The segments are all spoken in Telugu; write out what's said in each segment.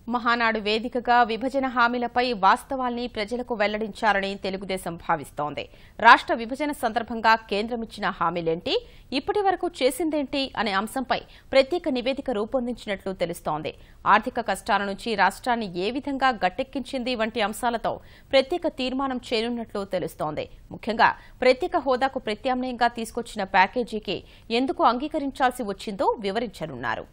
మహానాడు వేదికగా విభజన హామీలపై వాస్తవాల్ని ప్రజలకు వెల్లడించారని తెలుగుదేశం భావిస్తోంది. రాష్ట్ర విభజన సందర్భంగా కేంద్రం ఇచ్చిన హామీలేంటి, ఇప్పటి వరకు చేసిందేంటి అనే అంశంపై ప్రత్యేక నివేదిక రూపొందించినట్లు తెలుస్తోంది. ఆర్థిక కష్టాల నుంచి రాష్ట్రాన్ని ఏ విధంగా గట్టెక్కించింది వంటి అంశాలతో ప్రత్యేక తీర్మానం చేయనున్నట్లు తెలుస్తోంది. ముఖ్యంగా ప్రత్యేక హోదాకు ప్రత్యామ్నాయంగా తీసుకొచ్చిన ప్యాకేజీకి ఎందుకు అంగీకరించాల్సి వచ్చిందో వివరించనున్నారు.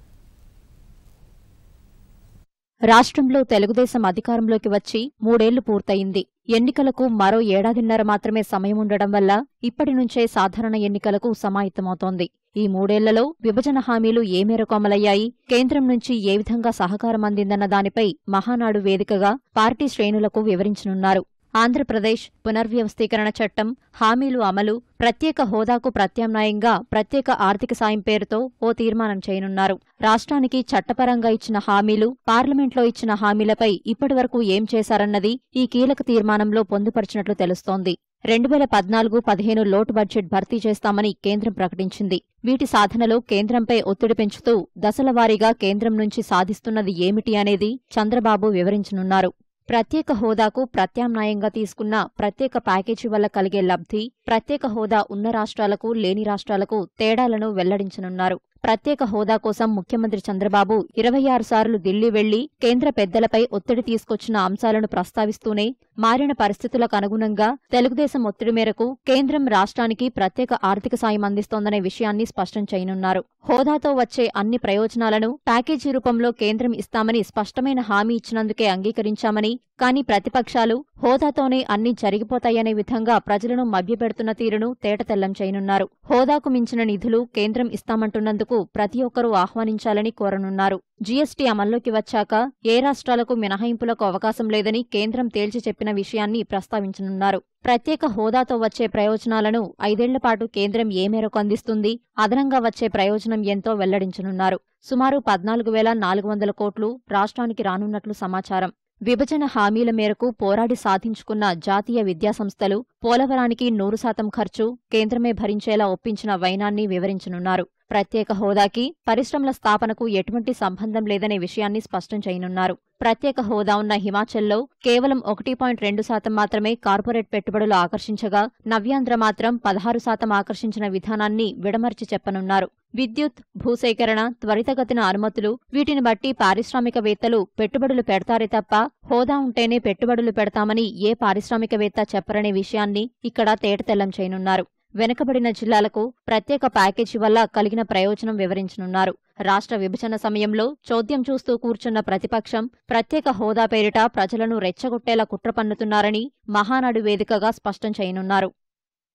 రాష్ట్రంలో తెలుగుదేశం అధికారంలోకి వచ్చి 3 ఏళ్లు పూర్తయింది. ఎన్నికలకు మరో ఏడాదిన్నర మాత్రమే సమయం ఉండడం వల్ల ఇప్పటి నుంచే సాధారణ ఎన్నికలకు సమాయత్తమవుతోంది. ఈ 3 ఏళ్లలో విభజన హామీలు ఏ మేరకు అమలయ్యాయి, కేంద్రం నుంచి ఏ విధంగా సహకారం అందిందన్న దానిపై మహానాడు వేదికగా పార్టీ శ్రేణులకు వివరించనున్నారు. ఆంధ్రప్రదేశ్ పునర్వ్యవస్థీకరణ చట్టం, హామీలు అమలు, ప్రత్యేక హోదాకు ప్రత్యామ్నాయంగా ప్రత్యేక ఆర్థిక సాయం పేరుతో ఓ తీర్మానం చేయనున్నారు. రాష్ట్రానికి చట్టపరంగా ఇచ్చిన హామీలు, పార్లమెంట్లో ఇచ్చిన హామీలపై ఇప్పటివరకు ఏం చేశారన్నది ఈ కీలక తీర్మానంలో పొందుపరిచినట్లు తెలుస్తోంది. 2014-15 లోటు బడ్జెట్ భర్తీ చేస్తామని కేంద్రం ప్రకటించింది. వీటి సాధనలో కేంద్రంపై ఒత్తిడి పెంచుతూ దశలవారీగా కేంద్రం నుంచి సాధిస్తున్నది ఏమిటి అనేది చంద్రబాబు వివరించనున్నారు. ప్రత్యేక హోదాకు ప్రత్యామ్నాయంగా తీసుకున్న ప్రత్యేక ప్యాకేజీ వల్ల కలిగే లబ్ధి, ప్రత్యేక హోదా ఉన్న రాష్ట్రాలకు, లేని రాష్ట్రాలకు తేడాలను వెల్లడించనున్నారు. ప్రత్యేక హోదా కోసం ముఖ్యమంత్రి చంద్రబాబు 26 సార్లు ఢిల్లీ వెళ్లి కేంద్ర పెద్దలపై ఒత్తిడి తీసుకొచ్చిన అంశాలను ప్రస్తావిస్తూనే మారిన పరిస్థితులకు అనుగుణంగా తెలుగుదేశం ఒత్తిడి మేరకు కేంద్రం రాష్ట్రానికి ప్రత్యేక ఆర్థిక సాయం అందిస్తోందనే విషయాన్ని స్పష్టం చేయనున్నారు. హోదాతో వచ్చే అన్ని ప్రయోజనాలను ప్యాకేజీ రూపంలో కేంద్రం ఇస్తామని స్పష్టమైన హామీ ఇచ్చినందుకే అంగీకరించామని, కానీ ప్రతిపక్షాలు హోదాతోనే అన్ని జరిగిపోతాయనే విధంగా ప్రజలను మభ్యపెడుతున్న తీరును తేటతెల్లం చేయనున్నారు. హోదాకు మించిన నిధులు కేంద్రం ఇస్తామంటున్నందుకు ప్రతి ఒక్కరూ ఆహ్వానించాలని కోరనున్నారు. జీఎస్టీ అమల్లోకి వచ్చాక ఏ రాష్ట్రాలకు మినహాయింపులకు అవకాశం లేదని కేంద్రం తేల్చి చెప్పిన విషయాన్ని ప్రస్తావించనున్నారు. ప్రత్యేక హోదాతో వచ్చే ప్రయోజనాలను 5 ఏళ్ల పాటు కేంద్రం ఏ మేరకు అందిస్తుంది, అదనంగా వచ్చే ప్రయోజనం ఎంతో వెల్లడించనున్నారు. సుమారు 14,400 కోట్లు రాష్ట్రానికి రానున్నట్లు సమాచారం. విభజన హామీల మేరకు పోరాడి సాధించుకున్న జాతీయ విద్యాసంస్థలు, పోలవరానికి 100% ఖర్చు కేంద్రమే భరించేలా ఒప్పించిన వైనాన్ని వివరించనున్నారు. ప్రత్యేక హోదాకి పరిశ్రమల స్థాపనకు ఎటువంటి సంబంధం లేదనే విషయాన్ని స్పష్టం చేయనున్నారు. ప్రత్యేక హోదా ఉన్న హిమాచల్లో కేవలం 1.2% మాత్రమే కార్పొరేట్ పెట్టుబడులు ఆకర్షించగా, నవ్యాంధ్ర మాత్రం 16% ఆకర్షించిన విధానాన్ని విడమర్చి చెప్పనున్నారు. విద్యుత్, భూసేకరణ, త్వరితగతిన అనుమతులు, వీటిని బట్టి పారిశ్రామికవేత్తలు పెట్టుబడులు పెడతారే తప్ప హోదా ఉంటేనే పెట్టుబడులు పెడతామని ఏ పారిశ్రామికవేత్త చెప్పరనే విషయాన్ని ఇక్కడ తేటతెల్లం చేయనున్నారు. వెనుకబడిన జిల్లాలకు ప్రత్యేక ప్యాకేజీ వల్ల కలిగిన ప్రయోజనం వివరించనున్నారు. రాష్ట్ర విభజన సమయంలో చోద్యం చూస్తూ కూర్చున్న ప్రతిపక్షం ప్రత్యేక హోదా పేరిట ప్రజలను రెచ్చగొట్టేలా కుట్ర పన్నుతున్నారని మహానాడు వేదికగా స్పష్టం చేయనున్నారు.